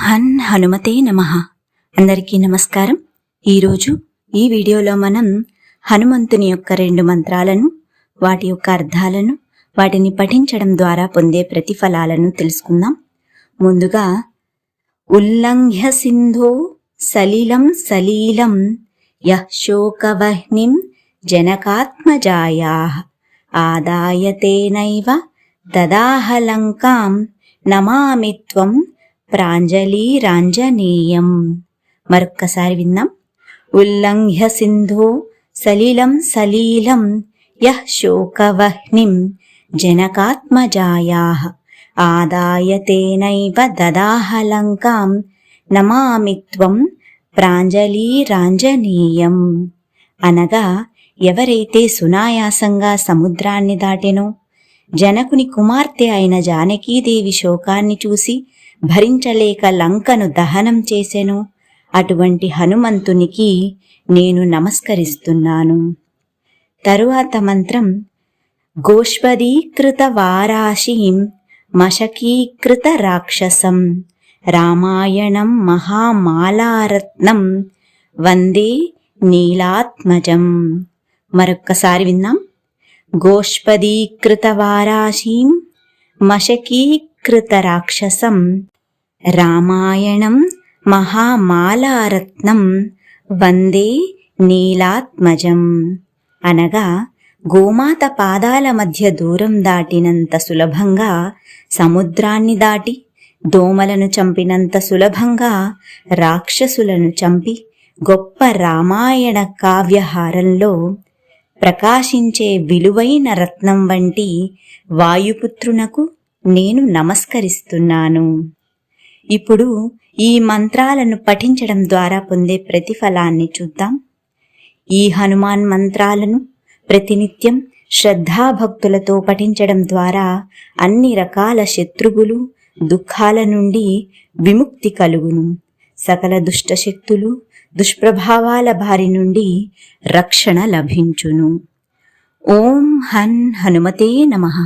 హన్ హనుమతే నమః. అందరికీ నమస్కారం. ఈరోజు ఈ వీడియోలో మనం హనుమంతుని యొక్క 2 మంత్రాలను, వాటి యొక్క అర్థాలను, వాటిని పఠించడం ద్వారా పొందే ప్రతిఫలాలను తెలుసుకుందాం. ముందుగా ఉల్లంఘ్య సింధో సలిలం సలీలం యః శోకవహ్నిం జనకాత్మజాయాః ఆదాయ తేనైవ దదాహలంకాం నమామి త్వం ప్రాంజలిరాంజనేయం. మరొక్కసారి విందాం. ఉల్లంఘ్య సింధో సలిలం సలీలం యః శోకవహ్నిం జనకాత్మజాయాః ఆదాయ తేనైవ దదాహలంకాం నమామి త్వం ప్రాంజలిరాంజనేయం. అనగా ఎవరైతే సునాయాసంగా సముద్రాన్ని దాటెనో, జనకుని కుమార్తె అయిన జానకీదేవి శోకాన్ని చూసి భరించలేక లంకను దహనం చేసెను, అటువంటి హనుమంతునికి నేను నమస్కరిస్తున్నాను. తరువాత మంత్రం గోష్పదీకృత వారాశీం మశకీకృత రాక్షసం రామాయణం మహామాలారత్నం వందే నీలాత్మజం. మరొక్కసారి విందాం. గోష్పదీకృత వారాశీం మశకీకృత రాక్షసం రామాయణం మహామాలారత్నం వందే నీలాత్మజం. అనగా గోమాత పాదాల మధ్య దూరం దాటినంత సులభంగా సముద్రాన్ని దాటి, దోమలను చంపినంత సులభంగా రాక్షసులను చంపి, గొప్ప రామాయణ కావ్యహారంలో ప్రకాశించే విలువైన రత్నం వంటి వాయుపుత్రునకు నేను నమస్కరిస్తున్నాను. ఇప్పుడు ఈ మంత్రాలను పఠించడం ద్వారా పొందే ప్రతిఫలాన్ని చూద్దాం. ఈ హనుమాన్ మంత్రాలను ప్రతినిత్యం శ్రద్ధాభక్తులతో పఠించడం ద్వారా అన్ని రకాల శత్రువులు, దుఃఖాల నుండి విముక్తి కలుగును. సకల దుష్టశక్తులు, దుష్ప్రభావాల బారి నుండి రక్షణ లభించును. ఓం హన్ హనుమతే నమః.